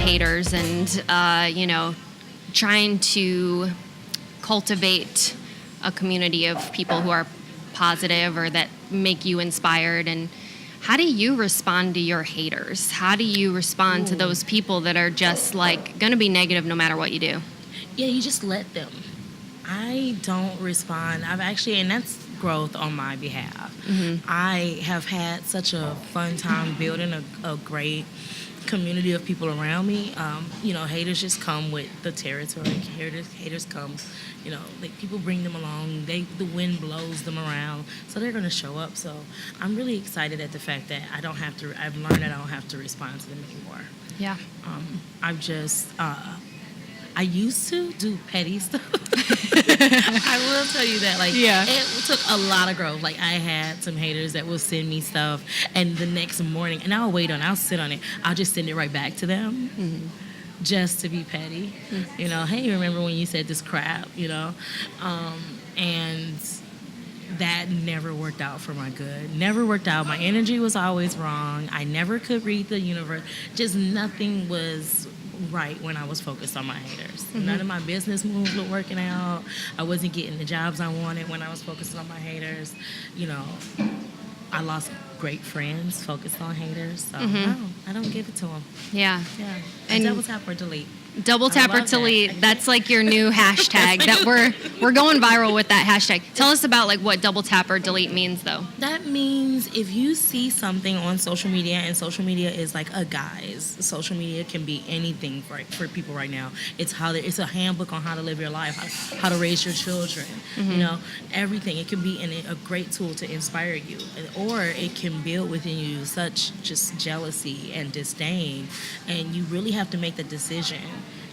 haters and, trying to cultivate a community of people who are positive or that make you inspired. And how do you respond to your haters? How do you respond to those people that are just like going to be negative no matter what you do? Yeah, you just let them. I don't respond. And that's growth on my behalf. Mm-hmm. I have had such a fun time building a great community of people around me. Haters just come with the territory. Haters come, people bring them along. The wind blows them around, so they're going to show up. So I'm really excited at the fact that I've learned that I don't have to respond to them anymore. Yeah. I used to do petty stuff. I will tell you that. It took a lot of growth. I had some haters that will send me stuff, and the next morning, and I'll sit on it. I'll just send it right back to them, just to be petty. Mm-hmm. Hey, remember when you said this crap? And that never worked out for my good. Never worked out. My energy was always wrong. I never could read the universe. Just nothing was right when I was focused on my haters. Mm-hmm. None of my business moves were working out. I wasn't getting the jobs I wanted when I was focused on my haters. I lost great friends focused on haters. So no, I don't give it to them. Yeah. And double tap or delete. Double tap or delete. That's like your new hashtag that we're going viral with that hashtag. Tell us about what double tap or delete means though. That means if you see something on social media, and social media is like a guise. Social media can be anything for people right now. It's a handbook on how to live your life, how to raise your children. Mm-hmm. Everything. It can be a great tool to inspire you, or it can build within you such just jealousy and disdain, and you really have to make the decision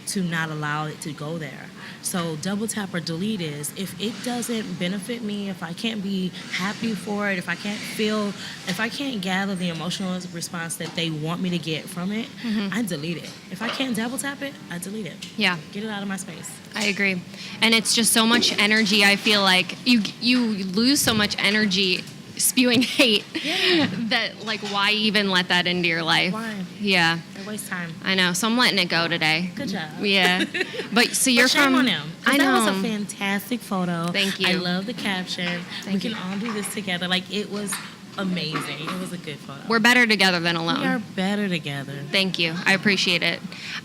to not allow it to go there. So double tap or delete is, if it doesn't benefit me, if I can't be happy for it, if I can't gather the emotional response that they want me to get from it, I delete it. If I can't double tap it, I delete it. Yeah. Get it out of my space. I agree. And it's just so much energy. I feel like you lose so much energy spewing hate that why even let that into your life? Why? Yeah. It wastes time. I know. So I'm letting it go today. Good job. Yeah. But so you're shame from on him. I know. That was a fantastic photo. Thank you. I love the caption. We can all do this together. It was amazing. It was a good photo. We're better together than alone. We are better together. Thank you. I appreciate it.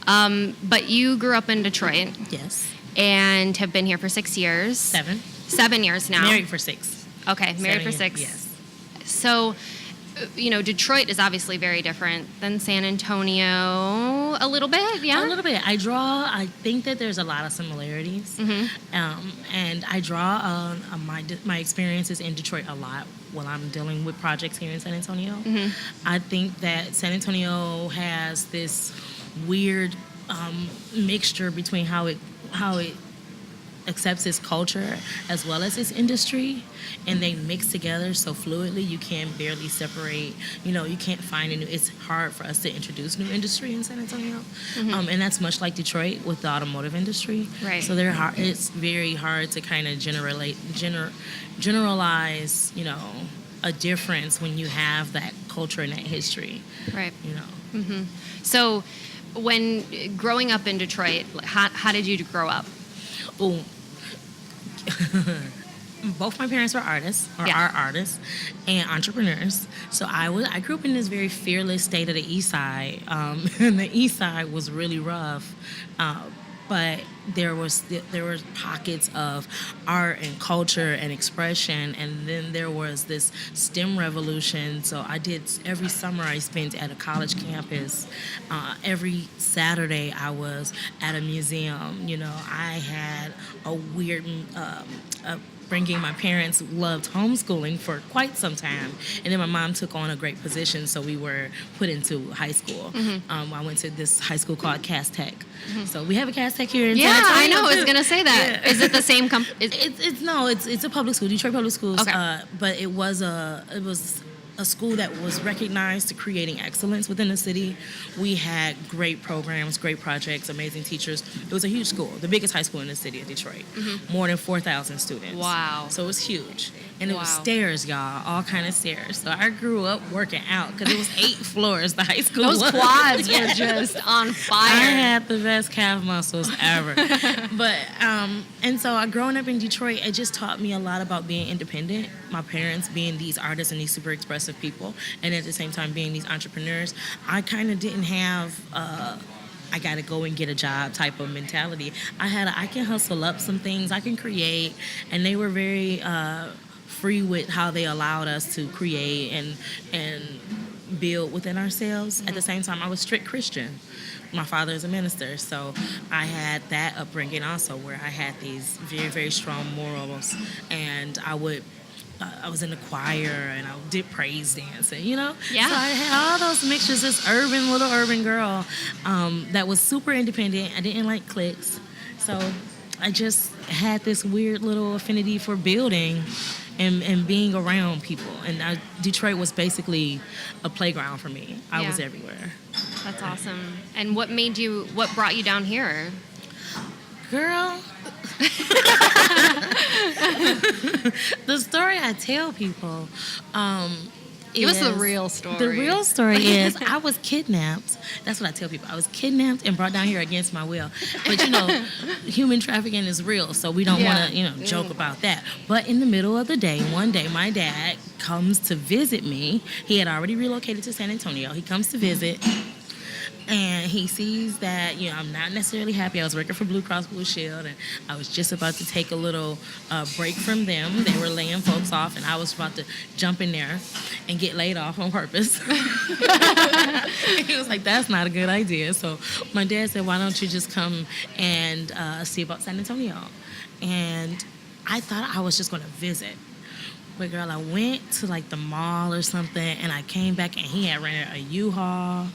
But you grew up in Detroit. Yes. And have been here for 6 years. 7 years now. Married for 6. Okay, married for 6. Yes. So, Detroit is obviously very different than San Antonio. A little bit, yeah? A little bit. I think that there's a lot of similarities. Mm-hmm. And I draw on my experiences in Detroit a lot while I'm dealing with projects here in San Antonio. Mm-hmm. I think that San Antonio has this weird mixture between how it accepts its culture as well as its industry, and they mix together so fluidly you can barely separate. You can't find it's hard for us to introduce new industry in San Antonio. Mm-hmm. And that's much like Detroit with the automotive industry. Right. So it's very hard to kind of generalize, a difference when you have that culture and that history. Right. Mm-hmm. So when growing up in Detroit, how did you grow up? Oh, both my parents were artists, are artists, and entrepreneurs. So I grew up in this very fearless state of the East Side, and the East Side was really rough. But there were pockets of art and culture and expression, and then there was this STEM revolution. So every summer I spent at a college campus. Every Saturday I was at a museum. I had a weird upbringing. My parents loved homeschooling for quite some time, and then my mom took on a great position, so we were put into high school. Mm-hmm. I went to this high school called Cass Tech. Mm-hmm. So we have a Cass Tech here in San Antonio. I know. I was gonna say that. Yeah. Is it the same company? It's a public school, Detroit Public Schools. Okay. But it was a school that was recognized to creating excellence within the city. We had great programs, great projects, amazing teachers. It was a huge school, the biggest high school in the city of Detroit. More than 4,000 students. Wow. So it was huge. And it was stairs, y'all, all kind of stairs. So I grew up working out because it was 8 floors, the high school Those was. quads were just on fire. I had the best calf muscles ever. But, and so growing up in Detroit, it just taught me a lot about being independent. My parents being these artists and these super expressive people, and at the same time being these entrepreneurs. I kind of didn't have I got to go and get a job type of mentality. I can hustle up some things, I can create, and they were very free with how they allowed us to create and build within ourselves. At the same time, I was strict Christian. My father is a minister, so I had that upbringing also, where I had these very, very strong morals, and I was in the choir and I did praise dancing, you know? Yeah. So I had all those mixtures, this little urban girl that was super independent. I didn't like cliques. So I just had this weird little affinity for building and being around people. And Detroit was basically a playground for me. I was everywhere. That's awesome. And what brought you down here? Girl, the story I tell people Give us the real story. The real story is I was kidnapped. That's what I tell people. I was kidnapped and brought down here against my will. But, human trafficking is real, so we don't want to, joke about that. But in the middle of the day, one day, my dad comes to visit me. He had already relocated to San Antonio. He comes to visit. And he sees that, I'm not necessarily happy. I was working for Blue Cross Blue Shield, and I was just about to take a little break from them. They were laying folks off, and I was about to jump in there and get laid off on purpose. He was like, that's not a good idea. So my dad said, why don't you just come and see about San Antonio? And I thought I was just going to visit. But girl, I went to the mall or something, and I came back, and he had rented a U-Haul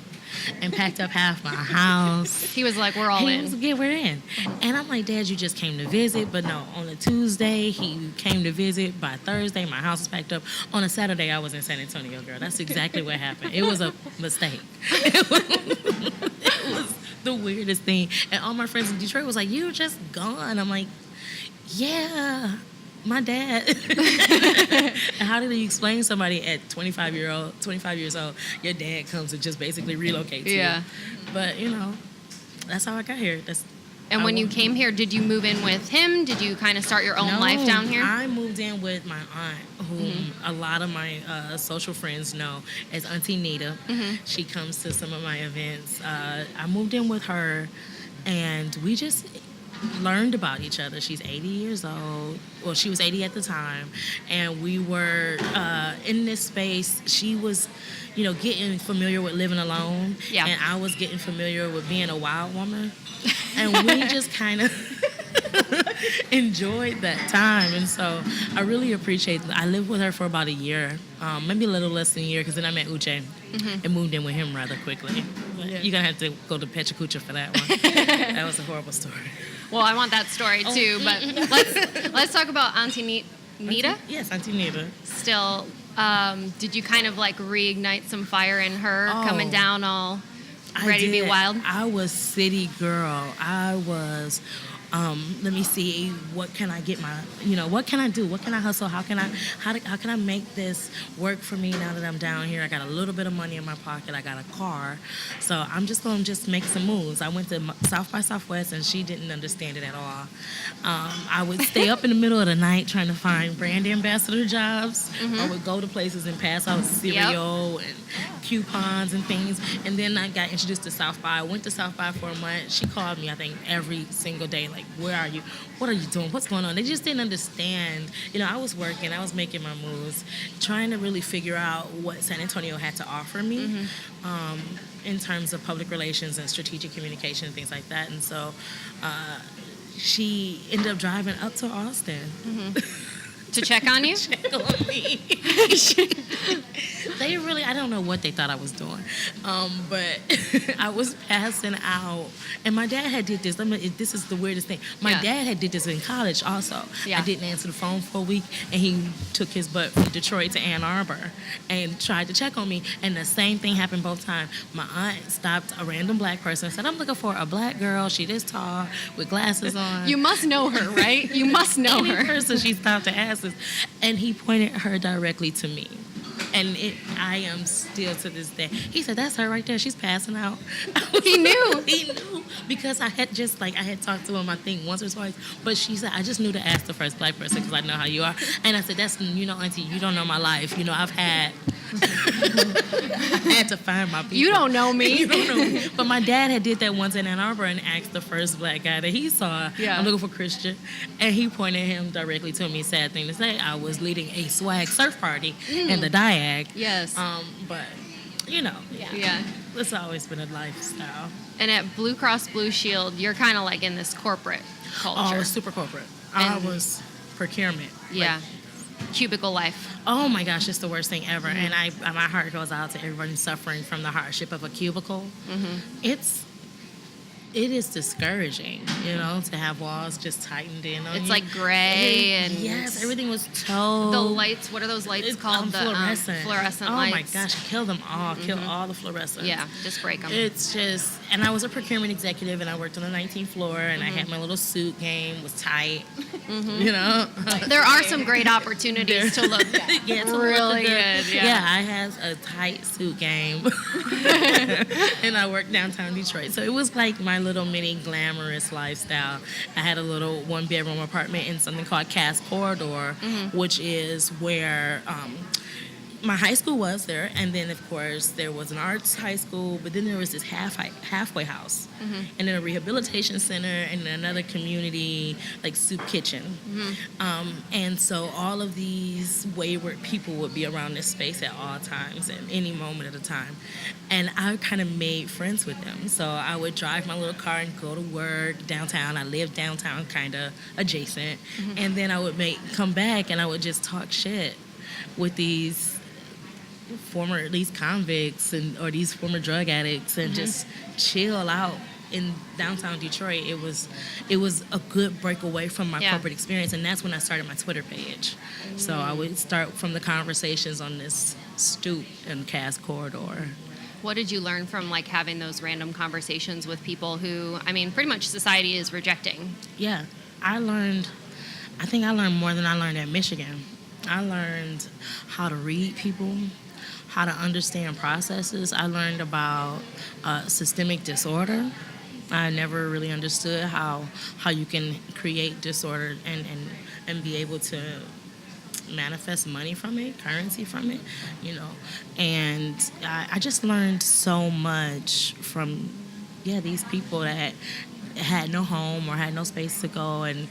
and packed up half my house. He was like, we're all in. Yeah, we're in. And I'm like, Dad, you just came to visit. But no, on a Tuesday, he came to visit. By Thursday, my house was packed up. On a Saturday, I was in San Antonio, girl. That's exactly what happened. It was a mistake. It was the weirdest thing. And all my friends in Detroit was like, you just gone. I'm like, yeah, my dad. And how did you explain to somebody at 25 years old, your dad comes and just basically relocates you? But, that's how I got here. And when you came here, did you move in with him? Did you kind of start your own life down here? I moved in with my aunt, whom a lot of my social friends know as Auntie Nita. She comes to some of my events. I moved in with her, and we just learned about each other. She's 80 years old. Well, she was 80 at the time. And we were in this space. She was, getting familiar with living alone. Yeah. And I was getting familiar with being a wild woman. And we just kind of enjoyed that time. And so I really appreciate it. I lived with her for about a year, maybe a little less than a year, because then I met Uche and moved in with him rather quickly. But you're going to have to go to Pechacucha for that one. That was a horrible story. Well, I want that story too, but let's talk about Auntie Nita. Yes, Auntie Nita. Still, did you kind of reignite some fire in her coming down all ready to be wild? I was city girl. I was let me see, what can I get what can I do? What can I hustle? How can I make this work for me now that I'm down here? I got a little bit of money in my pocket. I got a car. So I'm just going to make some moves. I went to South by Southwest, and she didn't understand it at all. I would stay up in the middle of the night trying to find brand ambassador jobs. I would go to places and pass out cereal and coupons and things. And then I got introduced to South by. I went to South by for a month. She called me, I think, every single day, where are you? What are you doing? What's going on? They just didn't understand. I was working. I was making my moves, trying to really figure out what San Antonio had to offer me in terms of public relations and strategic communication and things like that. And so she ended up driving up to Austin To check on you? Check on me. They really, I don't know what they thought I was doing. But I was passing out. And my dad had did this. This is the weirdest thing. My dad had did this in college also. Yeah. I didn't answer the phone for a week, and he took his butt from Detroit to Ann Arbor and tried to check on me. And the same thing happened both times. My aunt stopped a random black person and said, I'm looking for a black girl. She this tall with glasses on. You must know her, right? You must know Any her. person she stopped to ask this. And he pointed her directly to me. And I am still to this day. He said, that's her right there. She's passing out. He knew. He knew. Because I had talked to him, I think, once or twice. But she said, I just knew to ask the first black person because I know how you are. And I said, Auntie, you don't know my life. I've had... I had to find my people. You don't know me. You don't know me. But my dad had did that once in Ann Arbor and asked the first black guy that he saw, I'm looking for Christian. And he pointed him directly to me. Sad thing to say, I was leading a swag surf party in the Diag. Yes. But, it's always been a lifestyle. And at Blue Cross Blue Shield, you're kind of like in this corporate culture. Oh, it was super corporate. I was procurement. Yeah. Cubicle life. Oh my gosh, it's the worst thing ever. And my heart goes out to everyone suffering from the hardship of a cubicle. It is discouraging, to have walls just tightened in on you. It's like gray and... Yes, everything was told. The lights, what are those lights called? Fluorescent. Fluorescent lights. Oh my gosh, kill them all. Kill all the fluorescents. Yeah, just break them. It's just... And I was a procurement executive, and I worked on the 19th floor, and I had my little suit game, was tight, There are some great opportunities to look really good. Yeah, I had a tight suit game, and I worked downtown Detroit. So it was like my little mini glamorous lifestyle. I had a little one-bedroom apartment in something called Cass Corridor, which is where... my high school was there, and then, of course, there was an arts high school, but then there was this halfway house, and then a rehabilitation center, and another community, like, soup kitchen. And so all of these wayward people would be around this space at all times, at any moment at a time. And I kind of made friends with them. So I would drive my little car and go to work downtown. I lived downtown kind of adjacent. And then I would come back, and I would just talk shit with these former, at least convicts or these former drug addicts, and just chill out in downtown Detroit. It was a good breakaway from my corporate experience, and that's when I started my Twitter page. So I would start from the conversations on this stoop in Cass Corridor. What did you learn from having those random conversations with people who, pretty much society is rejecting? Yeah, I think I learned more than I learned at Michigan. I learned how to read people, how to understand processes. I learned about systemic disorder. I never really understood how you can create disorder and be able to manifest money from it, currency from it, And I just learned so much from, these people that had no home or had no space to go and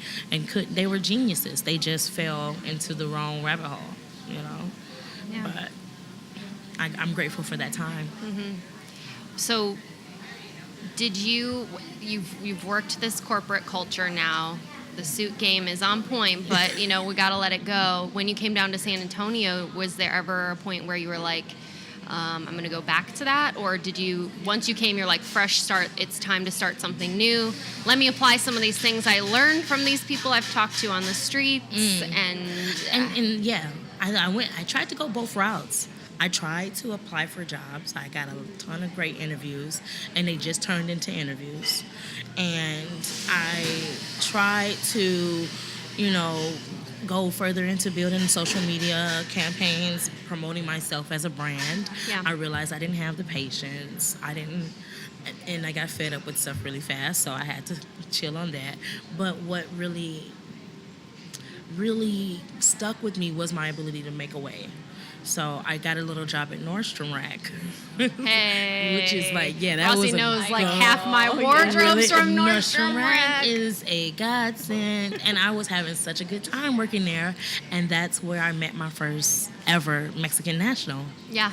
they were geniuses. They just fell into the wrong rabbit hole, Yeah. But I'm grateful for that time. So you've worked this corporate culture now. The suit game is on point, but we got to let it go. When you came down to San Antonio, was there ever a point where you were like, I'm going to go back to that? Or did you, once you came, you're like, fresh start, it's time to start something new. Let me apply some of these things I learned from these people I've talked to on the streets. I tried to go both routes. I tried to apply for jobs. I got a ton of great interviews, and they just turned into interviews. And I tried to, go further into building social media campaigns, promoting myself as a brand. Yeah. I realized I didn't have the patience. And I got fed up with stuff really fast, so I had to chill on that. But what really stuck with me was my ability to make a way. So I got a little job at Nordstrom Rack. Hey. Which is that Rossi was knows half my wardrobes from Nordstrom Rack. Is a godsend. And I was having such a good time working there. And that's where I met my first ever Mexican national. Yeah.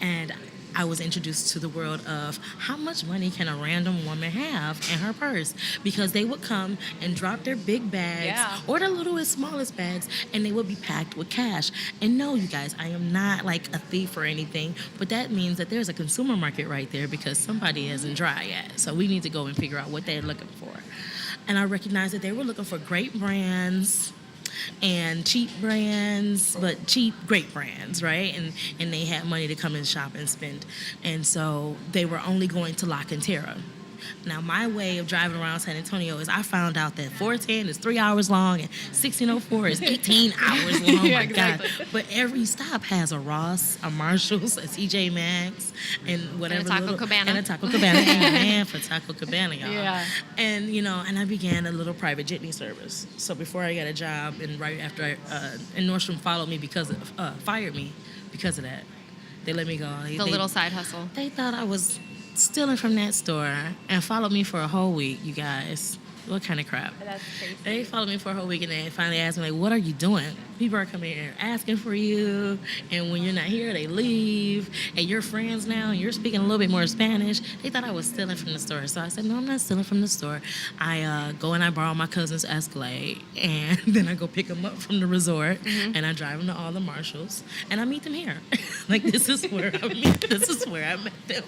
And I was introduced to the world of how much money can a random woman have in her purse, because they would come and drop their big bags or their littlest, smallest bags, and they would be packed with cash. And no, you guys, I am not like a thief or anything, but that means that there's a consumer market right there, because somebody isn't dry yet. So we need to go and figure out what they're looking for. And I recognized that they were looking for great brands and cheap brands, but cheap, great brands, right? And they had money to come and shop and spend. And so they were only going to La Cantera. Now, my way of driving around San Antonio is I found out that 410 is 3 hours long and 1604 is 18 hours long. Yeah, my exactly. God. But every stop has a Ross, a Marshalls, a TJ Maxx, and whatever. And a Taco Cabana. And a Taco Cabana. Amen for Taco Cabana, y'all. Yeah. And, you know, and I began a little private jitney service. So before I got a job, and right after and Nordstrom followed me fired me because of that. They let me go. The little side hustle. They thought I was stealing from that store and followed me for a whole week, you guys. What kind of crap? That's crazy. They followed me for a whole week, and they finally asked me, like, what are you doing? People are coming here asking for you, and when you're not here, they leave, and you're friends now, and you're speaking a little bit more Spanish. They thought I was stealing from the store. So I said, no, I'm not stealing from the store. I go and I borrow my cousin's Escalade, and then I go pick them up from the resort, and I drive them to all the Marshalls, and I meet them here. Like, this is where I met them.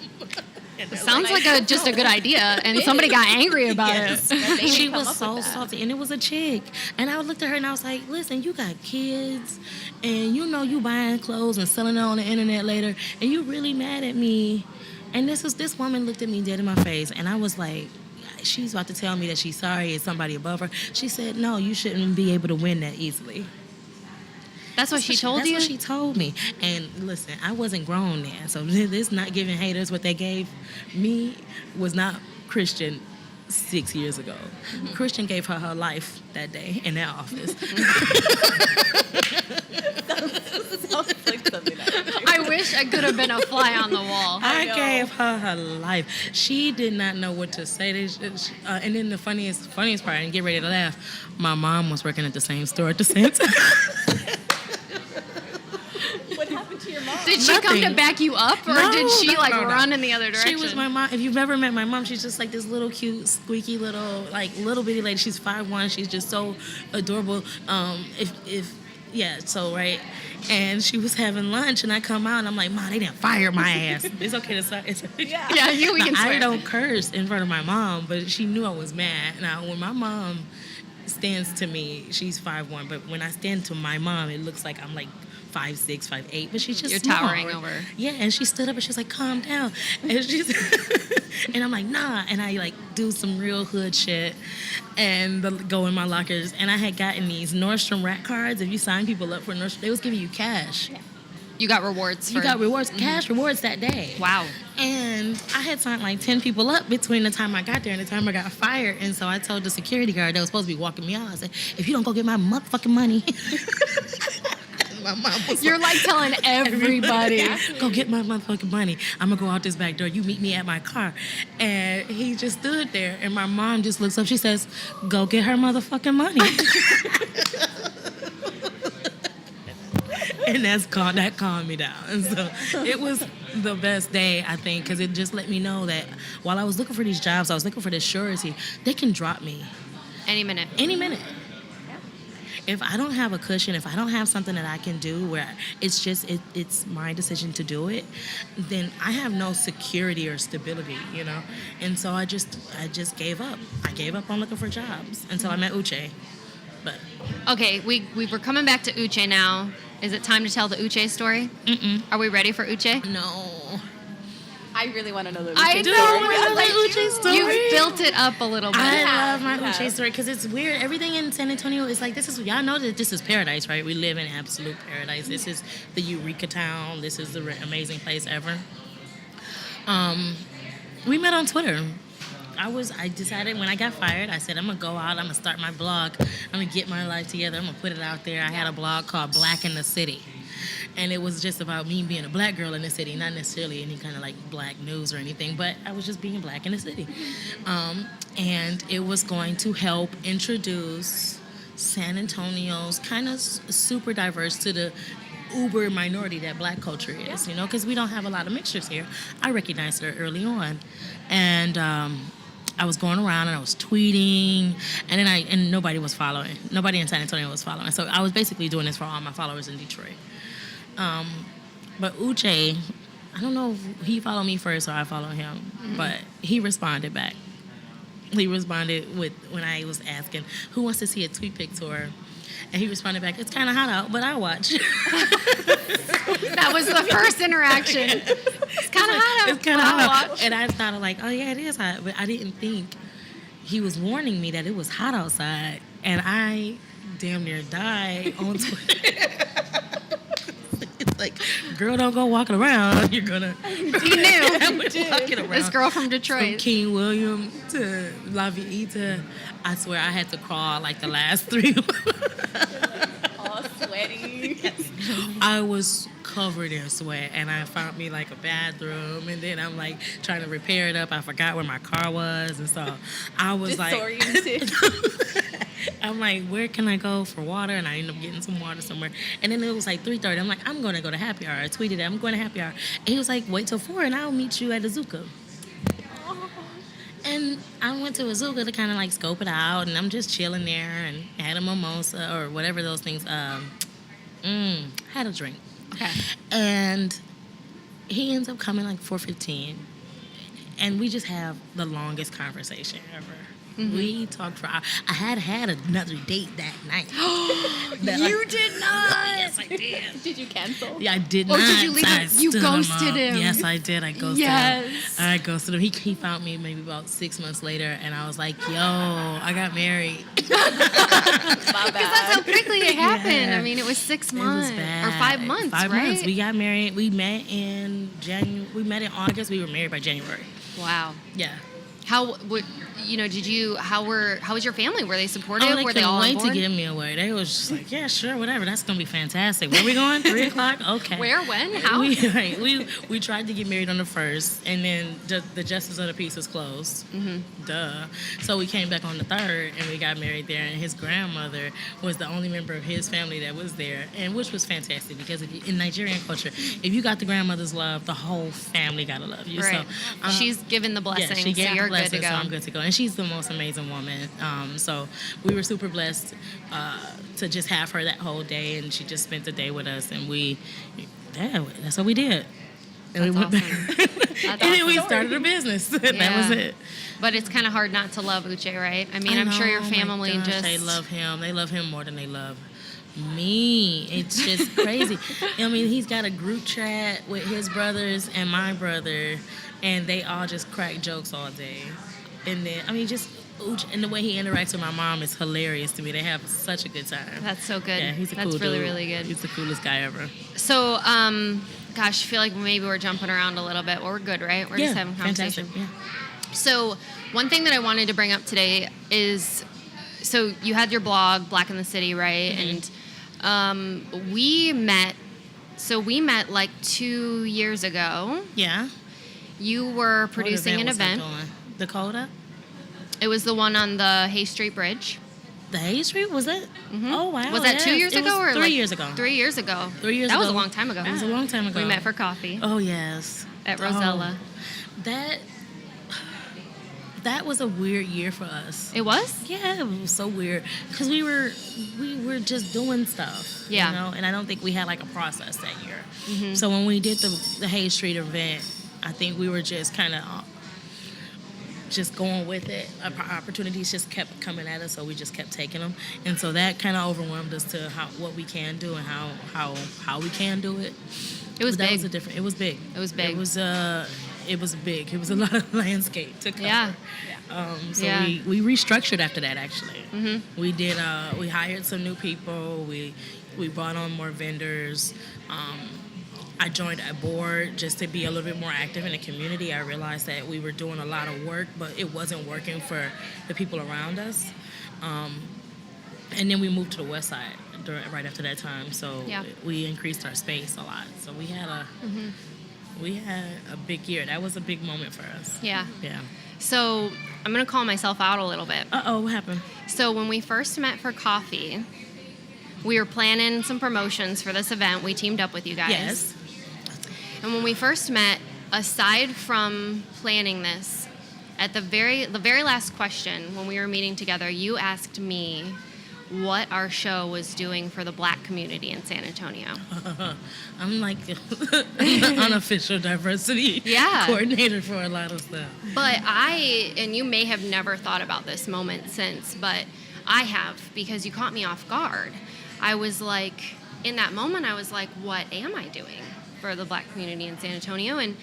Sounds like just a good idea, and somebody got angry about it. She was so salty, and it was a chick. And I looked at her and I was like, listen, you got kids, and you know you buying clothes and selling it on the internet later, and you really mad at me. And this woman looked at me dead in my face, and I was like, she's about to tell me that she's sorry, it's somebody above her. She said, no, you shouldn't be able to win that easily. That's what she told you? That's what she told me. And listen, I wasn't grown then, so this not giving haters what they gave me was not Christian 6 years ago. Mm-hmm. Christian gave her life that day in that office. Sounds like something I wish I could have been a fly on the wall. I gave her life. She did not know what to say. And then the funniest part, and get ready to laugh, my mom was working at the same store at the same time. What happened to your mom? Did she come to back you up, or did she run in the other direction? She was my mom. If you've ever met my mom, she's just like this little cute, squeaky little bitty lady. She's 5'1". She's just so adorable. Right. And she was having lunch, and I come out, and I'm like, Mom, they didn't fire my ass. It's okay to say. We can swear. I don't curse in front of my mom, but she knew I was mad. Now, when my mom stands to me, she's 5'1", but when I stand to my mom, it looks like I'm like 5'6", 5'8", but she's just You're small. towering over. Yeah, and she stood up and she was like, calm down. And she's and I'm like, nah. And I like do some real hood shit and go in my lockers. And I had gotten these Nordstrom rack cards. If you sign people up for Nordstrom, they was giving you cash. Yeah. You got rewards. Cash rewards that day. Wow. And I had signed like 10 people up between the time I got there and the time I got fired. And so I told the security guard that was supposed to be walking me out, I said, if you don't go get my motherfucking money. My mom was You're like telling everybody. Go get my motherfucking money. I'm going to go out this back door. You meet me at my car. And he just stood there. And my mom just looks up. She says, go get her motherfucking money. And that calmed me down. And so it was the best day, I think, because it just let me know that while I was looking for these jobs, I was looking for this surety. They can drop me. Any minute. If I don't have a cushion, if I don't have something that I can do where it's my decision to do it, then I have no security or stability, you know? And so I just gave up. I gave up on looking for jobs until I met Uche. But okay, we were coming back to Uche now. Is it time to tell the Uche story? Mm-mm. Are we ready for Uche? No. I really want to know the I Uche know. story. Uche story. You built it up a little bit. I love my Uche story because it's weird. Everything in San Antonio is like, y'all know that this is paradise, right? We live in absolute paradise. This is the Eureka town. This is the amazing place ever. We met on Twitter. I decided when I got fired, I said, I'm going to go out, I'm going to start my blog, I'm going to get my life together, I'm going to put it out there. I had a blog called Black in the City. And it was just about me being a black girl in the city, not necessarily any kind of like black news or anything, but I was just being black in the city. And it was going to help introduce San Antonio's kind of super diverse to the uber minority that Black culture is, you know, because we don't have a lot of mixtures here. I recognized it early on, and I was going around and I was tweeting, and then and nobody was following. Nobody in San Antonio was following. So I was basically doing this for all my followers in Detroit. But Uche, I don't know if he followed me first or I followed him, but he responded back. He responded with when I was asking who wants to see a tweet pic tour. And he responded back, it's kind of hot out, but I'll watch. That was the first interaction. It's kind of hot out. It's kind of hot out. And I thought, like, oh, yeah, it is hot. But I didn't think he was warning me that it was hot outside. And I damn near died on Twitter. It's like, girl, don't go walking around. You're going to... He knew. Walking around. This girl from Detroit. From King William to La Villita. I swear I had to crawl like the last 3 All sweaty. Yes. I was covered in sweat, and I found me like a bathroom, and then I'm like trying to repair it up. I forgot where my car was, and so I was disoriented. I'm like, where can I go for water? And I ended up getting some water somewhere. And then it was like 3:30. I'm like, I'm going to go to happy hour. I tweeted, I'm going to happy hour. And he was like, wait till 4 and I'll meet you at Azuka. And I went to Azuka to kind of like scope it out, and I'm just chilling there and had a mimosa or whatever those things. Had a drink. Okay. And he ends up coming like 4:15, and we just have the longest conversation ever. We talked for hours. I had another date that night. You did not. Yes, I did. Did you cancel? Yeah, I did not. Or did you leave him? You ghosted him. Yes, I did. I ghosted him. Yes. I ghosted him. He found me maybe about 6 months later, and I was like, yo, I got married. My Because that's bad. how quickly it happened. Yeah. I mean, it was 6 It months. was bad. Or 5 months, 5 right? months. We got married. We met in January. We met in August. We were married by January. Wow. Yeah. How would how was your family? Were they supportive? Oh, they Were they couldn't all on wait board? to give me away. They was just like, yeah, sure, whatever. That's gonna be fantastic. Where we going? 3 o'clock? Okay. Where, when, how? We tried to get married on the 1st, and then the Justice of the Peace was closed. Duh. So we came back on the 3rd, and we got married there. And his grandmother was the only member of his family that was there, and which was fantastic because in Nigerian culture, if you got the grandmother's love, the whole family gotta love you. Right. So She's given the blessing, yeah, she gave so the you're blessing, good to go. So I'm good to go. And she's the most amazing woman. So we were super blessed to just have her that whole day, and she just spent the day with us, and that's what we did. And we went awesome. back. That's And then we awesome. started a business. That Yeah. was it. But it's kind of hard not to love Uche, right? I mean, I'm sure your Oh my family gosh, just... They love him. They love him more than they love me. It's just crazy. I mean, he's got a group chat with his brothers and my brother, and they all just crack jokes all day. And then, I mean, just and the way he interacts with my mom is hilarious to me. They have such a good time. That's so good. Yeah, he's a That's cool really, dude. really good. He's the coolest guy ever. So, gosh, I feel like maybe we're jumping around a little bit. Well, we're good, right? We're just having a conversation. Fantastic. Yeah. So, one thing that I wanted to bring up today is, so you had your blog, Black in the City, right? And we met like 2 years ago. Yeah. You were producing an was that event. going? Dakota? It was the one on the Hay Street Bridge. The Hay Street? Was it? Oh, wow. Was that yes. 2 years It ago was or 3 like years ago. 3 years ago. 3 years that ago. was a long time ago. It was a long time ago. We met for coffee Oh, yes. at Rosella. That was a weird year for us. It was? Yeah, it was so weird because we were just doing stuff. Yeah. You know, and I don't think we had like a process that year. So when we did the Hay Street event, I think we were just kind of just going with it. Opportunities just kept coming at us, so we just kept taking them, and so that kind of overwhelmed us to what we can do and how we can do it. It was That big. was It was big. It was big. It was big. It was a lot of landscape to cover. Yeah. So Yeah. we restructured after that. Actually, we did. We hired some new people. We brought on more vendors. I joined a board just to be a little bit more active in the community. I realized that we were doing a lot of work, but it wasn't working for the people around us. And then we moved to the west side right after that time. So Yeah. we increased our space a lot. So we had a big year. That was a big moment for us. Yeah. Yeah. So I'm going to call myself out a little bit. Uh-oh, what happened? So when we first met for coffee, we were planning some promotions for this event. We teamed up with you guys. Yes. And when we first met, aside from planning this, at the very last question when we were meeting together, you asked me what our show was doing for the Black community in San Antonio. I'm like the unofficial diversity coordinator for a lot of stuff. But and you may have never thought about this moment since, but I have, because you caught me off guard. I was like, in that moment, I was like, what am I doing for the Black community in San Antonio? And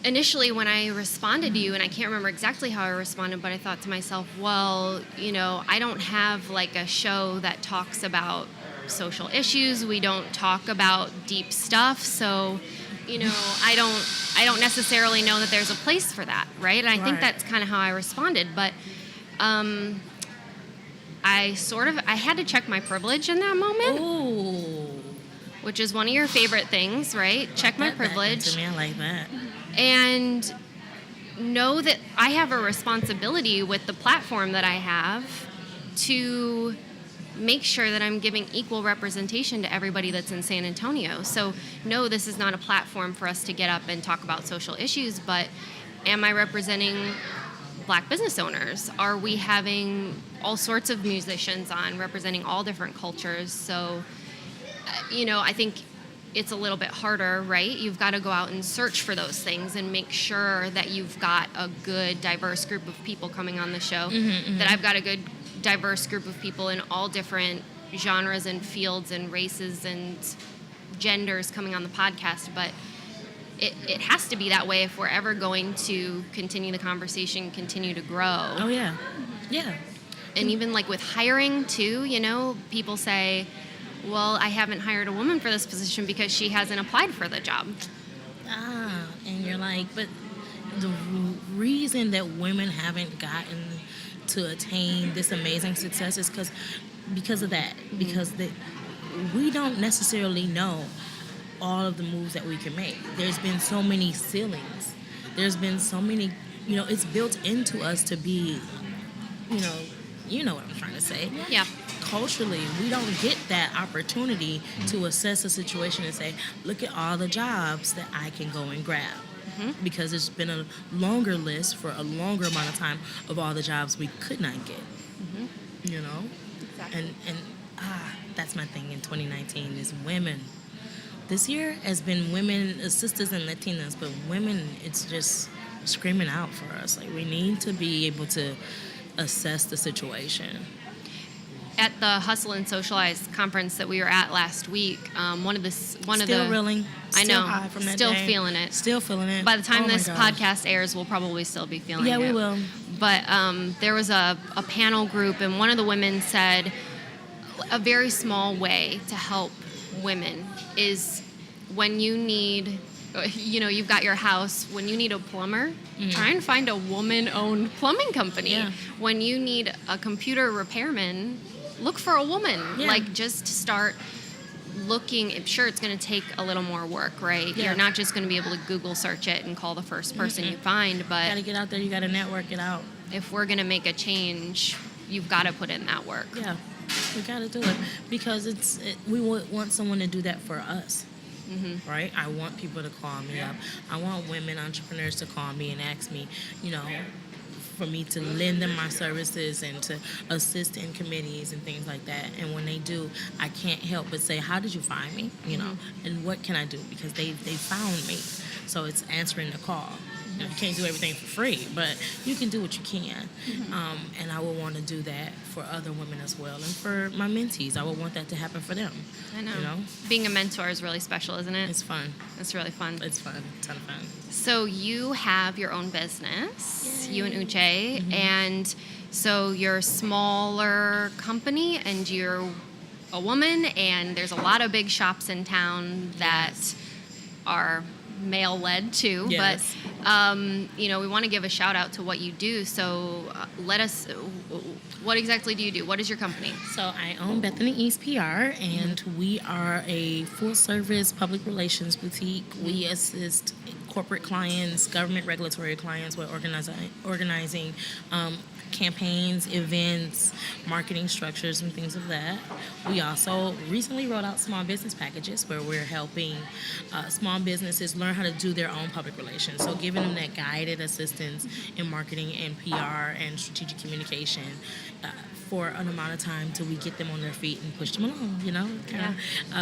initially when I responded to you, and I can't remember exactly how I responded, but I thought to myself, well, I don't have like a show that talks about social issues. We don't talk about deep stuff. So, I don't necessarily know that there's a place for that, right? And I think that's kind of how I responded. But I had to check my privilege in that moment. Ooh. Which is one of your favorite things, right? Check my privilege. To me, I like that. And know that I have a responsibility with the platform that I have to make sure that I'm giving equal representation to everybody that's in San Antonio. So no, this is not a platform for us to get up and talk about social issues, but am I representing Black business owners? Are we having all sorts of musicians on representing all different cultures? So, I think it's a little bit harder, right? You've got to go out and search for those things and make sure that you've got a good, diverse group of people coming on the show, that I've got a good, diverse group of people in all different genres and fields and races and genders coming on the podcast. But it has to be that way if we're ever going to continue the conversation, continue to grow. Oh, yeah. Yeah. And even like with hiring, too, people say, well, I haven't hired a woman for this position because she hasn't applied for the job. And you're like, but the reason that women haven't gotten to attain this amazing success is because of that. Because we don't necessarily know all of the moves that we can make. There's been so many ceilings. There's been so many, it's built into us to be, you know what I'm trying to say. Yeah. Culturally, we don't get that opportunity to assess a situation and say, look at all the jobs that I can go and grab. Because there's been a longer list for a longer amount of time of all the jobs we could not get. Exactly. And that's my thing in 2019 is women. This year has been women, sisters and Latinas, but women, it's just screaming out for us. Like, we need to be able to assess the situation. At the Hustle and Socialize conference that we were at last week, Still reeling. I know. High from that Still day. feeling it. Still feeling it. By the time Oh this my gosh. podcast airs, we'll probably still be feeling it. Yeah, we will. But there was a panel group, and one of the women said a very small way to help women is when you need, you've got your house, when you need a plumber, try and find a woman-owned plumbing company. Yeah. When you need a computer repairman, look for a woman. Yeah. Like, just start looking. Sure, it's going to take a little more work, right? Yeah. You're not just going to be able to Google search it and call the first person you find, You but gotta get out there, you gotta network it out. if we're going to make a change, you've got to put in that work. Yeah, we gotta do it because we want someone to do that for us. Right? I want people to call me up. I want women entrepreneurs to call me and ask me, for me to lend them my services and to assist in committees and things like that. And when they do, I can't help but say, how did you find me? And what can I do? Because they found me. So it's answering the call. You can't do everything for free, but you can do what you can. And I would want to do that for other women as well. And for my mentees, I would want that to happen for them. I know. Being a mentor is really special, isn't it? It's fun. It's really fun. It's fun. A ton of fun. So you have your own business, you and Uche, and so you're a smaller company and you're a woman, and there's a lot of big shops in town that are male-led too. Yes. But we want to give a shout out to what you do. So let us. What exactly do you do? What is your company? So I own BethanyEast PR, and we are a full-service public relations boutique. We assist corporate clients, government regulatory clients. We're organizing campaigns, events, marketing structures, and things of that. We also recently rolled out small business packages where we're helping small businesses learn how to do their own public relations. So giving them that guided assistance in marketing and PR and strategic communication for an amount of time till we get them on their feet and push them along, you know?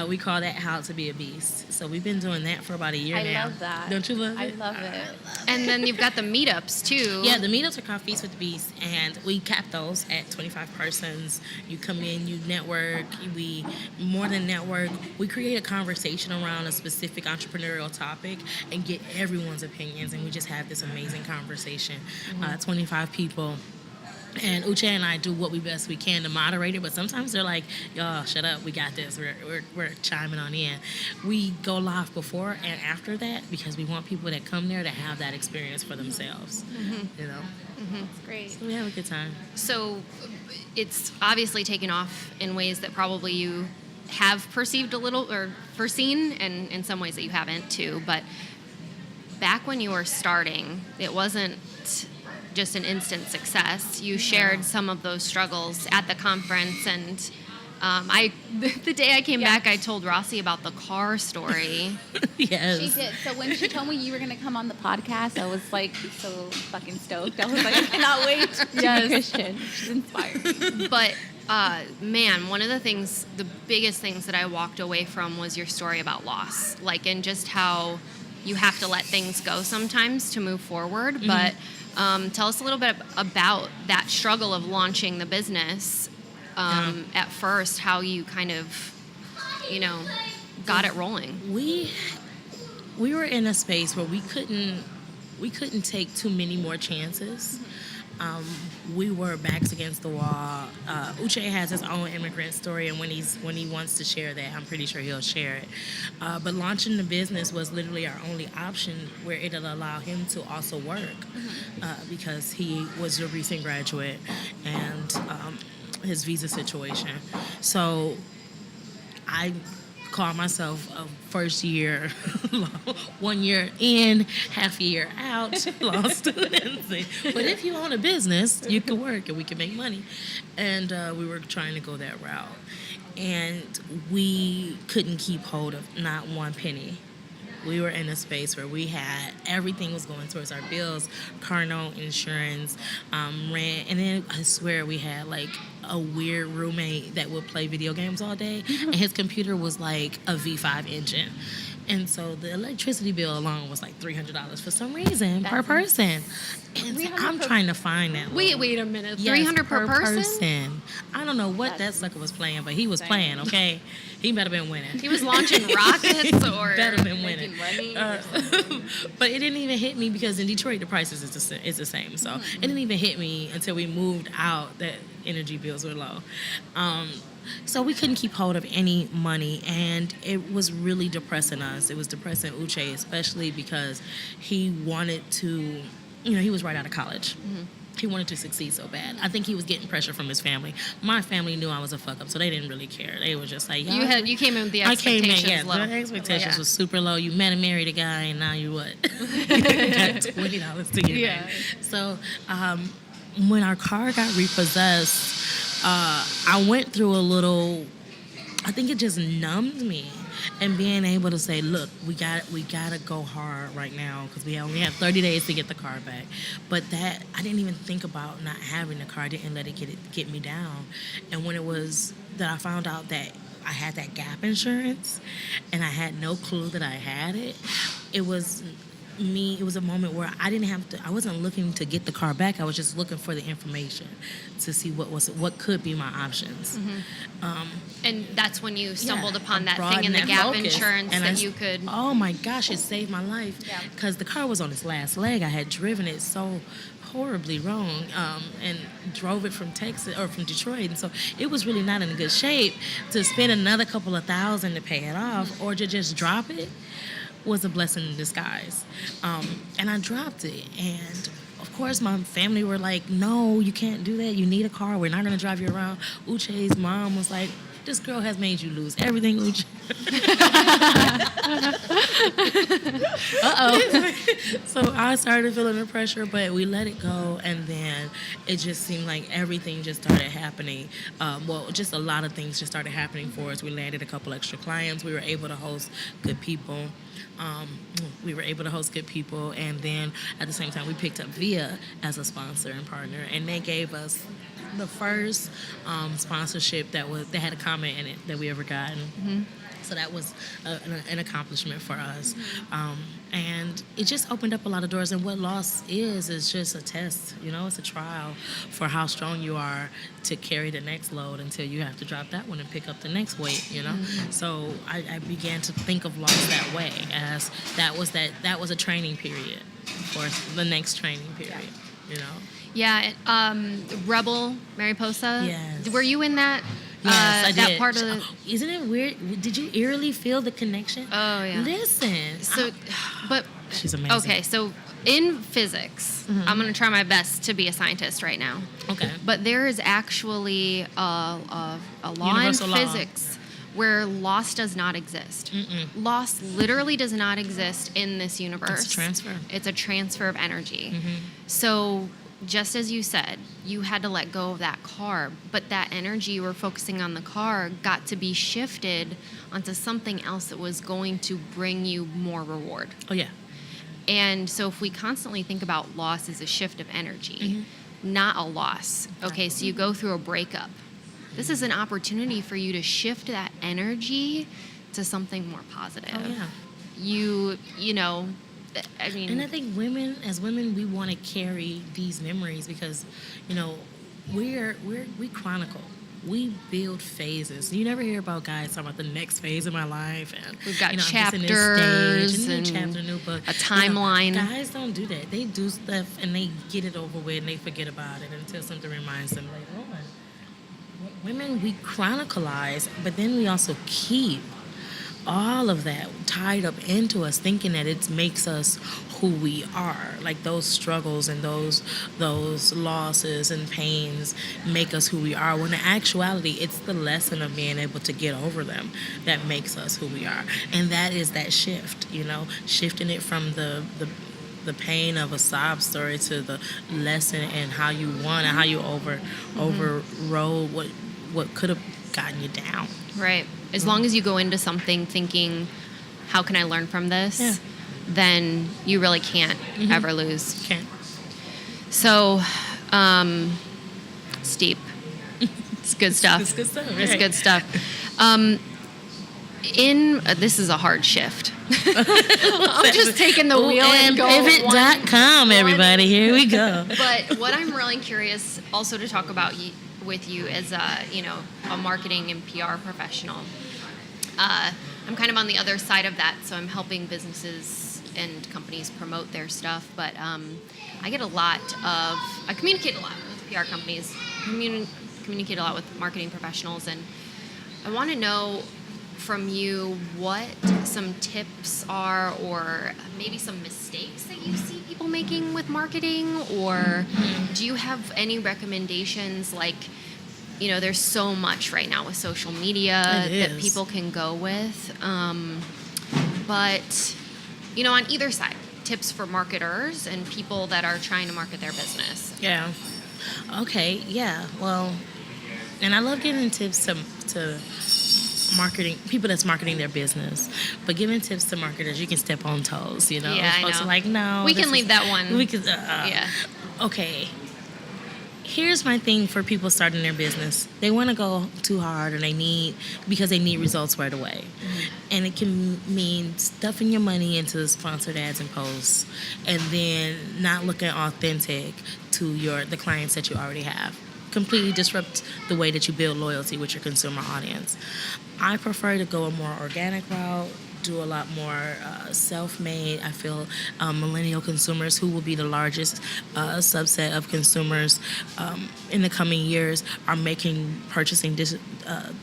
We call that How to Be a Beast. So we've been doing that for about a year now. I love that. Don't you love it? I love it. And then you've got the meetups too. Yeah, the meetups are called Feast with the Beast, and we cap those at 25 persons. You come in, you network. We more than network. We create a conversation around a specific entrepreneurial topic and get everyone's opinions, and we just have this amazing conversation. 25 people. And Uche and I do what we best we can to moderate it, but sometimes they're like, y'all, shut up, we got this, we're chiming on in. We go live before and after that because we want people that come there to have that experience for themselves, you know? That's great. So we have a good time. So it's obviously taken off in ways that probably you have perceived a little or foreseen, and in some ways that you haven't too. But back when you were starting, it wasn't just an instant success. You shared some of those struggles at the conference, and the day I came back, I told Rossi about the car story. Yes. She did. So when she told me you were going to come on the podcast, I was like so fucking stoked. I was like, I cannot wait to be Christian. She's inspired. But man, one of the biggest things that I walked away from was your story about loss, like, and just how you have to let things go sometimes to move forward. But tell us a little bit about that struggle of launching the business at first, how you kind of, got it rolling. We were in a space where we couldn't take too many more chances. We were backs against the wall. Uche has his own immigrant story, and when he wants to share that, I'm pretty sure he'll share it. But launching the business was literally our only option, where it'll allow him to also work because he was a recent graduate and his visa situation. So I call myself a first year, 1 year in, half a year out, law student. But if you own a business, you can work and we can make money. And we were trying to go that route. And we couldn't keep hold of not one penny. We were in a space where we had everything was going towards our bills, car note, insurance, rent, and then I swear we had like a weird roommate that would play video games all day, and his computer was like a V5 engine. And so the electricity bill alone was like $300 for some reason per person. And so I'm trying to find that. Wait a minute. Yes, $300 per person? I don't know what that sucker was playing, but he was playing, okay? He better been winning. He was launching rockets or better been winning. Money But it didn't even hit me because in Detroit the prices is the same. So it didn't even hit me until we moved out that energy bills were low. So we couldn't keep hold of any money, and it was really depressing us. It was depressing Uche, especially because he wanted to, he was right out of college. He wanted to succeed so bad. I think he was getting pressure from his family. My family knew I was a fuck up, so they didn't really care. They were just like, you came in with the expectations low. The expectations were super low. You met and married a guy, and now you what? You got $20 to your name. So when our car got repossessed, I went through a little, I think it just numbed me. And being able to say, look, we gotta go hard right now because we only have 30 days to get the car back. But that, I didn't even think about not having the car. I didn't let it get me down. And when it was that I found out that I had that gap insurance and I had no clue that I had it, it was a moment where I wasn't looking to get the car back. I was just looking for the information to see what could be my options. And that's when you stumbled upon that thing in the gap insurance that you could. Oh my gosh, it saved my life because the car was on its last leg. I had driven it so horribly wrong and drove it from Texas or from Detroit, and so it was really not in good shape. To spend another couple of $1,000 to pay it off or to just drop it was a blessing in disguise. And I dropped it. And of course my family were like, no, you can't do that. You need a car. We're not going to drive you around. Uche's mom was like, this girl has made you lose everything, Uchi. So I started feeling the pressure, but we let it go, and then it just seemed like everything just started happening. Just a lot of things just started happening for us. We landed a couple extra clients. We were able to host good people. And then at the same time, we picked up Via as a sponsor and partner, and they gave us the first sponsorship that had a comment in it that we ever gotten. Mm-hmm. So that was an accomplishment for us. And it just opened up a lot of doors. And what loss is just a test. It's a trial for how strong you are to carry the next load until you have to drop that one and pick up the next weight, Mm-hmm. So I began to think of loss that way, as that was a training period for the next training period, Yeah, Rebel, Mariposa. Yes. Were you in that? Yes, I that did. part of the... Isn't it weird? Did you eerily feel the connection? Oh, yeah. Listen. So, but... She's amazing. Okay, so in physics, mm-hmm. I'm going to try my best to be a scientist right now. Okay. But there is actually a law Universal in physics where loss does not exist. Mm-mm. Loss literally does not exist in this universe. It's a transfer. It's a transfer of energy. Mm-hmm. So... just as you said, you had to let go of that car, but that energy you were focusing on the car got to be shifted onto something else that was going to bring you more reward. Oh, yeah. And so if we constantly think about loss as a shift of energy, mm-hmm. not a loss. Okay, so you go through a breakup. This is an opportunity for you to shift that energy to something more positive. Oh, yeah. I mean, and I think as women, we want to carry these memories because, we chronicle. We build phases. You never hear about guys talking about the next phase of my life, and we've got chapters, new chapter, new book, a timeline. Guys don't do that. They do stuff and they get it over with and they forget about it until something reminds them later on. Women, we chronicleize, but then we also keep all of that tied up into us, thinking that it makes us who we are. Like those struggles and those losses and pains make us who we are. When in actuality, it's the lesson of being able to get over them that makes us who we are. And that is that shift, shifting it from the pain of a sob story to the lesson and how you won and how you overrode what could have gotten you down. Right. As long as you go into something thinking, how can I learn from this? Yeah. Then you really can't ever lose. Can't. So, steep. It's good stuff. It's good stuff. Right. It's good stuff. This is a hard shift. I'm just taking the wheel and going. Pivot.com, everybody. Here we go. But what I'm really curious also to talk about with you as a marketing and PR professional. I'm kind of on the other side of that, so I'm helping businesses and companies promote their stuff. But I communicate a lot with PR companies, communicate a lot with marketing professionals, and I want to know from you what some tips are, or maybe some mistakes that you see people making with marketing, or do you have any recommendations? Like, there's so much right now with social media that people can go with, but on either side, tips for marketers and people that are trying to market their business. Yeah. Okay. Yeah. Well, and I love giving tips to marketing people that's marketing their business, but giving tips to marketers, you can step on toes. Yeah, I know. Are like, no, we can leave that one. We can. Yeah. Okay. Here's my thing for people starting their business. They want to go too hard, because they need results right away. Mm-hmm. And it can mean stuffing your money into sponsored ads and posts, and then not looking authentic to the clients that you already have. Completely disrupt the way that you build loyalty with your consumer audience. I prefer to go a more organic route, do a lot more self-made. I feel millennial consumers, who will be the largest subset of consumers in the coming years, are making purchasing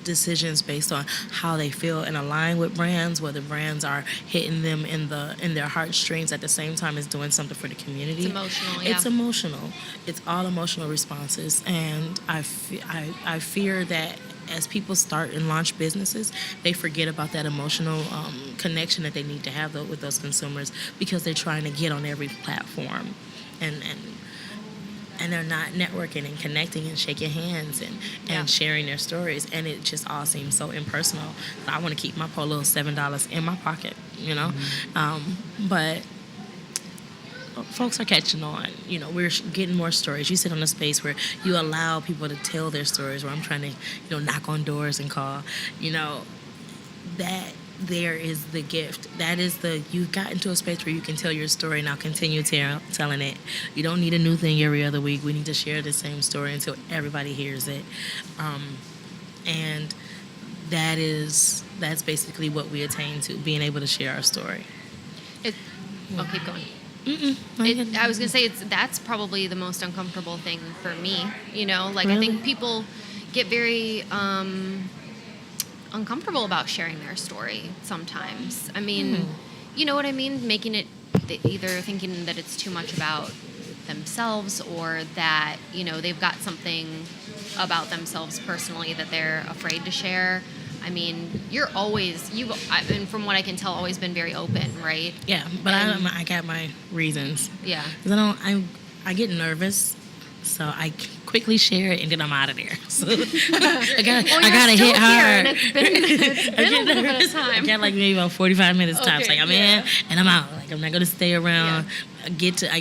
decisions based on how they feel and align with brands, whether brands are hitting them in their heartstrings at the same time as doing something for the community. It's emotional, yeah. It's emotional. It's all emotional responses, and I fear that as people start and launch businesses, they forget about that emotional connection that they need to have with those consumers, because they're trying to get on every platform, and they're not networking and connecting and shaking hands and sharing their stories, and it just all seems so impersonal. I want to keep my poor little $7 in my pocket, you know. But folks are catching on. You know, we're getting more stories. You sit on a space where you allow people to tell their stories, where I'm trying to, you know, knock on doors and call. You know, that there is the gift. That is you've gotten to a space where you can tell your story. Now continue telling it. You don't need a new thing every other week. We need to share the same story until everybody hears it. And that's basically what we attain to, being able to share our story. Keep going. I was gonna say that's probably the most uncomfortable thing for me. You know, like really? I think people get very uncomfortable about sharing their story sometimes. I mean, you know what I mean? Making it either thinking that it's too much about themselves, or that, you know, they've got something about themselves personally that they're afraid to share. I mean, and from what I can tell, always been very open, right? Yeah, but I got my reasons. Yeah. Because I get nervous, so I quickly share it and then I'm out of there. So I gotta hit hard. It's been a little bit of time. I got like maybe about 45 minutes tops. Like I'm in and I'm out. Like I'm not gonna stay around. Yeah. I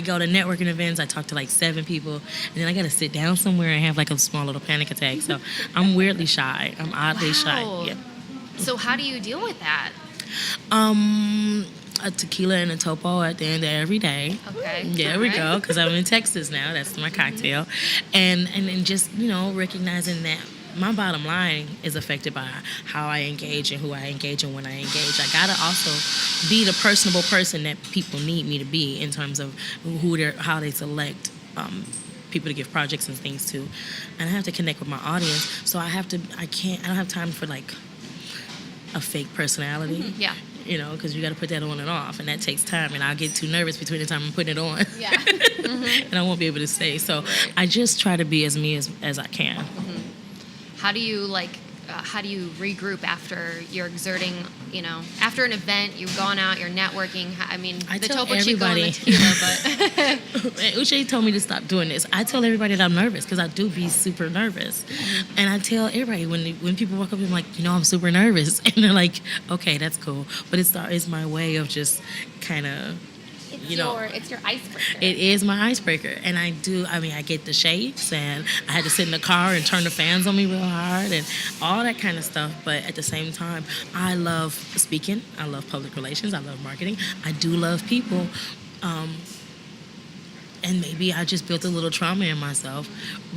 go to networking events. I talk to like 7 people, and then I gotta sit down somewhere and have like a small little panic attack. So I'm weirdly shy. I'm oddly shy. Yeah. So how do you deal with that? A tequila and a topo at the end of every day. Okay. There we go, because I'm in Texas now. That's my cocktail. And just, you know, recognizing that my bottom line is affected by how I engage and who I engage and when I engage. I got to also be the personable person that people need me to be in terms of how they select people to give projects and things to. And I have to connect with my audience. So I don't have time for like a fake personality. Mm-hmm. Yeah. You know, because you got to put that on and off, and that takes time, and I'll get too nervous between the time I'm putting it on. Yeah. Mm-hmm. And I won't be able to stay. So right. I just try to be as me as I can. Mm-hmm. How do you regroup after you're exerting, you know, after an event, you've gone out, you're networking? I mean, the topo chico and the tequila, but... Uche told me to stop doing this. I tell everybody that I'm nervous, because I do be super nervous. Mm-hmm. And I tell everybody, when people walk up and I'm like, you know, I'm super nervous. And they're like, okay, that's cool. But it's my way of just kind of... It's your icebreaker. It is my icebreaker. And I get the shakes, and I had to sit in the car and turn the fans on me real hard and all that kind of stuff. But at the same time, I love speaking. I love public relations. I love marketing. I do love people. And maybe I just built a little trauma in myself.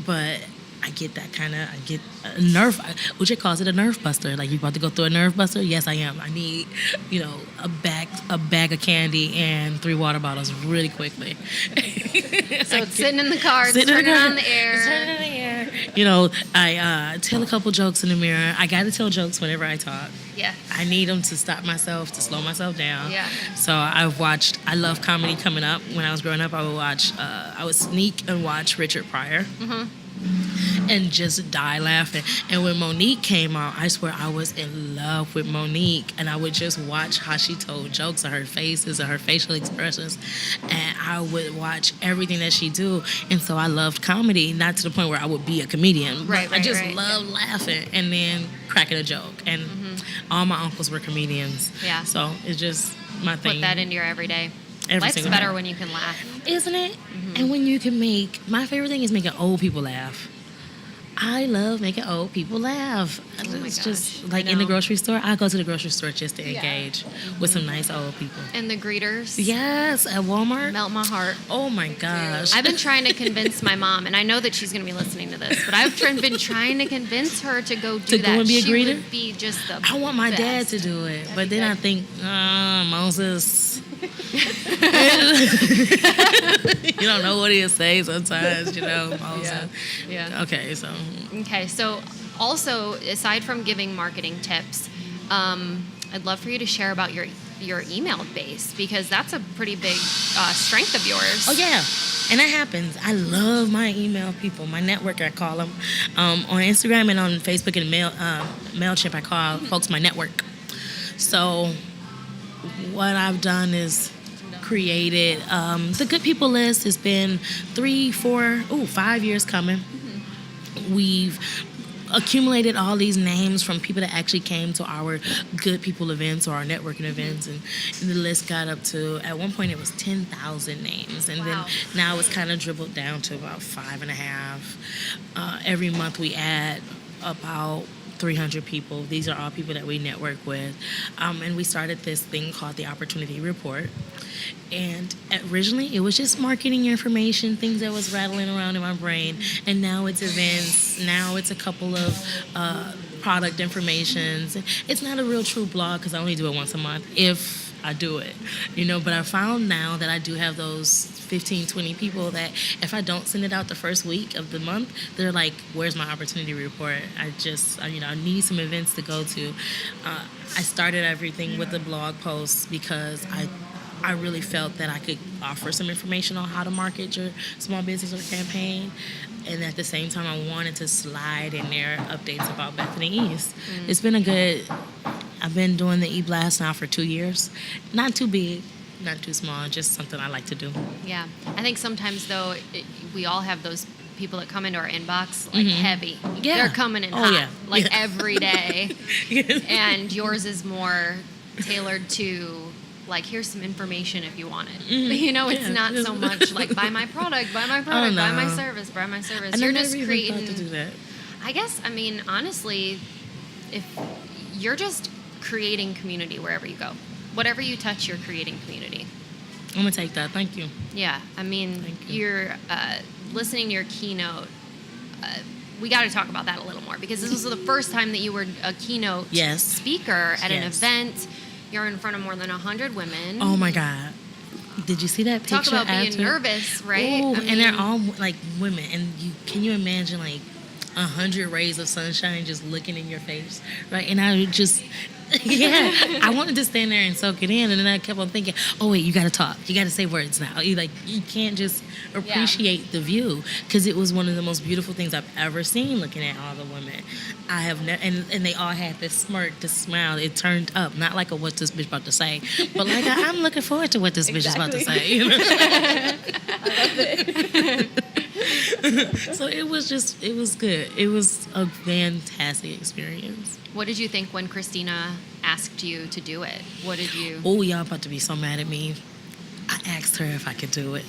But I get a nerve, which it calls it a nerve buster. Like, you about to go through a nerve buster? Yes, I am. I need, you know, a bag of candy and 3 water bottles really quickly. So it's sitting in the car, turning on the air. You know, I tell a couple jokes in the mirror. I got to tell jokes whenever I talk. Yeah. I need them to stop myself, to slow myself down. Yeah. So I love comedy coming up. When I was growing up, I would sneak and watch Richard Pryor. Mm-hmm. And just die laughing. And when Monique came out, I swear I was in love with Monique. And I would just watch how she told jokes, or her faces, or her facial expressions. And I would watch everything that she do. And so I loved comedy, not to the point where I would be a comedian. Right, I just loved laughing and then cracking a joke. And all my uncles were comedians. Yeah. So it's just my thing. Put that into your everyday. Life's better when you can laugh. Isn't it? Mm-hmm. And when you can my favorite thing is making old people laugh. I love making old people laugh. It's just like in the grocery store. I go to the grocery store just to engage with some nice old people. And the greeters. Yes, at Walmart. Melt my heart. Oh my gosh. I've been trying to convince my mom, and I know that she's going to be listening to this, but I've been trying to convince her to go do that. To go and be a greeter? She would be just the I want my best. dad to do it, but then I think, Moses. You don't know what he'll say sometimes, you know, Moses. Yeah. Okay, so also, aside from giving marketing tips, I'd love for you to share about your email base, because that's a pretty big strength of yours. Oh, yeah. And that happens. I love my email people, my network, I call them. On Instagram and on Facebook and MailChimp, I call folks my network. So what I've done is created the Good People list. Has been 5 years coming. We've accumulated all these names from people that actually came to our Good People events or our networking events, and the list got up to, at one point it was 10,000 names, and then now it's kind of dribbled down to about 5.5. Every month we add about 300 people. These are all people that we network with, and we started this thing called the Opportunity Report. And originally, it was just marketing information, things that was rattling around in my brain. And now it's events. Now it's a couple of product informations. It's not a real true blog because I only do it once a month, if I do it, But I found now that I do have those 15, 20 people that if I don't send it out the first week of the month, they're like, "Where's my opportunity report?" I need some events to go to. I started everything with the blog posts because I really felt that I could offer some information on how to market your small business or campaign. And at the same time, I wanted to slide in there updates about BethanyEast. It's been I've been doing the e-blast now for 2 years. Not too big, not too small, just something I like to do. Yeah. I think sometimes, though, we all have those people that come into our inbox heavy. Yeah. They're coming in hot, every day. Yes. And yours is more tailored to, like, here's some information if you want it. It's not so much like, buy my product, buy my service, buy my service. And you're I just never creating. even thought to do that. I guess, honestly, if you're just creating community wherever you go, whatever you touch, you're creating community. I'm going to take that. Thank you. Yeah. Thank you. You're listening to your keynote. We got to talk about that a little more because this was the first time that you were a keynote speaker at an event. You're in front of more than 100 women. Oh, my God. Did you see that picture? Talk about being nervous, right? Ooh, and they're all, like, women. And can you imagine, like, 100 rays of sunshine just looking in your face, right? And I just... I wanted to stand there and soak it in, and then I kept on thinking, oh wait, you got to talk, you got to say words now. You can't just appreciate the view, because it was one of the most beautiful things I've ever seen. Looking at all the women, I have never, and they all had this smirk, this smile. It turned up, not like a "what's this bitch about to say," but like I'm looking forward to what this bitch is about to say. I love it. So it was good. It was a fantastic experience. What did you think when Christina asked you to do it? What did you... Oh, y'all about to be so mad at me. I asked her if I could do it.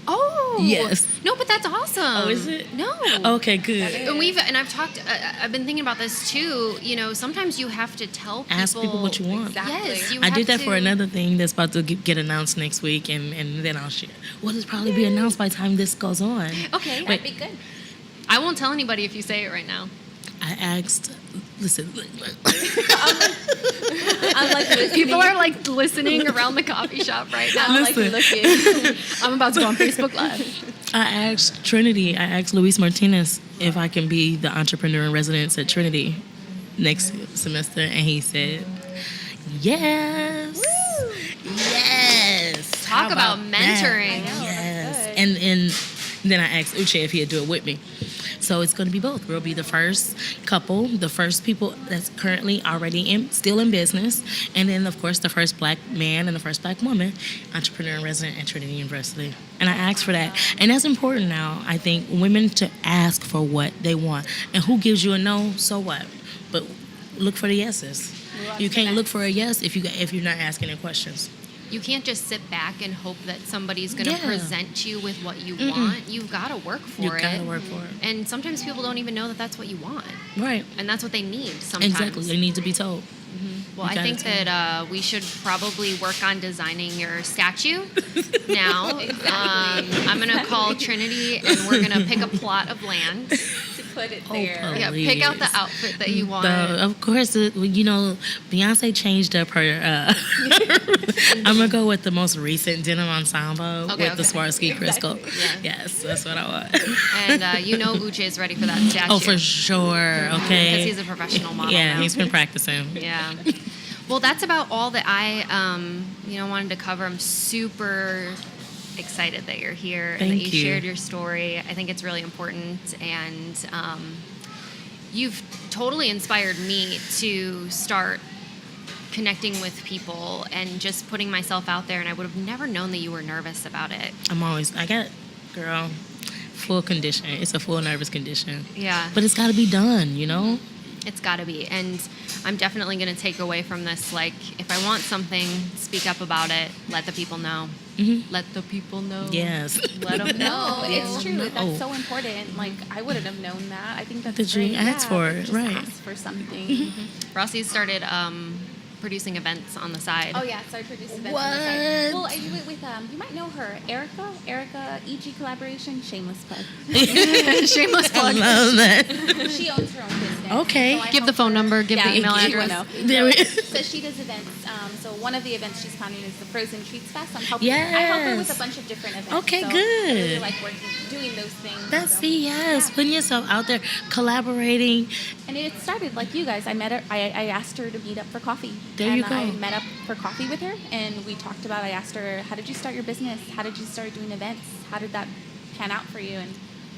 Oh. Yes. No, but that's awesome. Oh, is it? No. Okay, good. And I've talked, I've been thinking about this too. Sometimes you have to tell people. Ask people what you want. Exactly. Yes, you I have did that to. for another thing that's about to get announced next week, and then I'll share. Well, it'll probably be announced by the time this goes on. Okay. That'd be good. I won't tell anybody if you say it right now. I asked, listen. I'm like listening. People are like listening around the coffee shop right now. I'm like looking. I'm about to go on Facebook Live. I asked Luis Martinez if I can be the entrepreneur in residence at Trinity next semester, and he said, yes. Woo! Yes. Talk about mentoring. Yes. And then I asked Uche if he'd do it with me. So it's going to be both. We'll be the first couple, the first people that's currently already still in business, and then, of course, the first black man and the first black woman entrepreneur and resident at Trinity University. And I asked for that. And that's important now, I think, women to ask for what they want. And who gives you a no, so what? But look for the yeses. You can't look for a yes if you're not asking any questions. You can't just sit back and hope that somebody's going to present you with what you want. You've got to work for it. You've got to work for it. And sometimes people don't even know that that's what you want. Right. And that's what they need sometimes. Exactly. They need to be told. Mm-hmm. Well, I think that we should probably work on designing your statue now. Exactly. I'm going to call Trinity, and we're going to pick a plot of land. Put it there. Yeah, pick out the outfit that you want. Of course, Beyonce changed up her. I'm gonna go with the most recent denim ensemble with the Swarovski crystal. Yeah. Yes, that's what I want. And Uche is ready for that statue. Oh, for sure. Okay. Because he's a professional model. Yeah, now. he's been practicing. Yeah. Well, that's about all that I wanted to cover. I'm super excited that you're here and Thank that you you. shared your story. I think it's really important, and you've totally inspired me to start connecting with people and just putting myself out there, and I would have never known that you were nervous about it. Girl, full condition. It's a full nervous condition. Yeah. But it's got to be done, you know? It's got to be. And I'm definitely going to take away from this, like, if I want something, speak up about it, let the people know. Mm-hmm. Let the people know. Yes. Let them know. No, it's true. No. That's so important. Like, I wouldn't have known that. I think that's Did you great. ask for it? Just Right. ask for something. Rossi started producing events on the side. Oh yeah, so I produce events. What? On the side. Well, I do it with you might know her, Erica EG collaboration, shameless plug. Shameless I plug. love that. She owns her own business. Okay. So I Give the help phone her- number, give the email you address. know. There we- So she does events. So one of the events she's planning is the Frozen Treats Fest. I'm helping. I help her with Yes. a bunch of different events. Okay, so good. I really like doing those things. That's so. yes. Putting yourself out there, collaborating. And it started like you guys. I met her. I asked her to meet up for coffee. There and you go. I met up for coffee with her, and we talked about. I asked her, "How did you start your business? How did you start doing events? How did that pan out for you?" And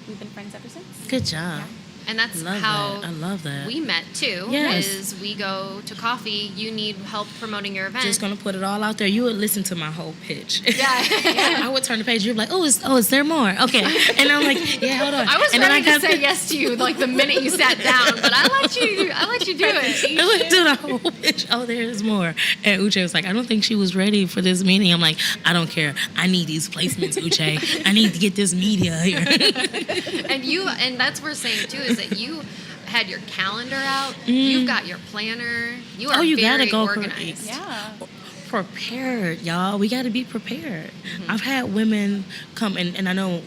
we've been friends ever since. Good job. And that's Love how that. I love that. we met too. Yes. Is we go to coffee. You need help promoting your event. Just gonna put it all out there. You would listen to my whole pitch. Yeah. I would turn the page. You're like, is there more? Okay. And I'm like, yeah, hold on. I was and then ready to got say yes to you like the minute you sat down, but I let you do it. I would do the whole pitch. Oh, there's more. And Uche was like, I don't think she was ready for this meeting. I'm like, I don't care. I need these placements, Uche. I need to get this media here. And that's what we're saying too, is that you had your calendar out, you've got your planner, you are you very gotta go organized. Yeah. Prepared, y'all. We got to be prepared. I've had women come, and I know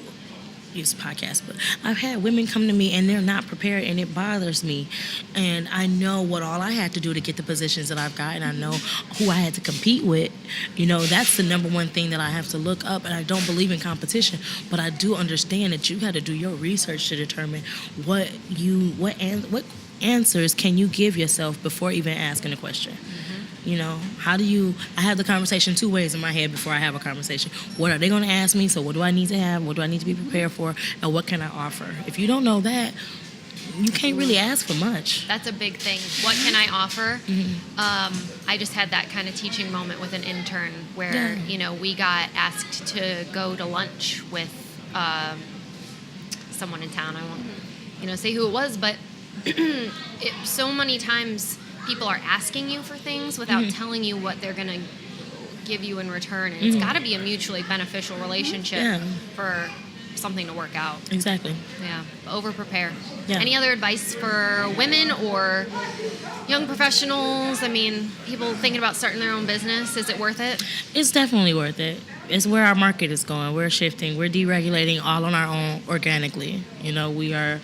use podcast, but I've had women come to me and they're not prepared, and it bothers me. And I know what all I had to do to get the positions that I've got, and I know who I had to compete with. You know, that's the number one thing that I have to look up. And I don't believe in competition, but I do understand that you got to do your research to determine what answers can you give yourself before even asking a question. You know, I have the conversation two ways in my head before I have a conversation. What are they going to ask me? So what do I need to have? What do I need to be prepared for? And what can I offer? If you don't know that, you can't really ask for much. That's a big thing. What can I offer? I just had that kind of teaching moment with an intern where, we got asked to go to lunch with someone in town. I won't, say who it was, but so many times people are asking you for things without telling you what they're going to give you in return. And it's got to be a mutually beneficial relationship for something to work out. Exactly. Yeah. Over prepare. Yeah. Any other advice for women or young professionals? I mean, people thinking about starting their own business. Is it worth it? It's definitely worth it. It's where our market is going. We're shifting. We're deregulating all on our own organically. We are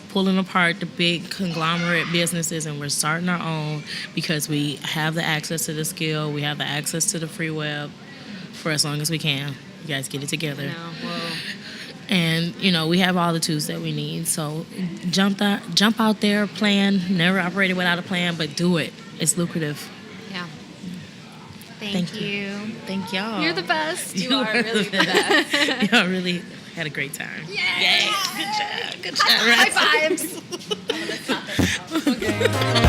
pulling apart the big conglomerate businesses, and we're starting our own because we have the access to the skill. We have the access to the free web for as long as we can. You guys get it together. No. Whoa. And, we have all the tools that we need. So jump out there, plan. Never operated without a plan, but do it. It's lucrative. Yeah. Thank you. Thank y'all. You're the best. You are really the best. Y'all really had a great time. Yay! Good job. Good job. High fives. Let's stop it now. Okay.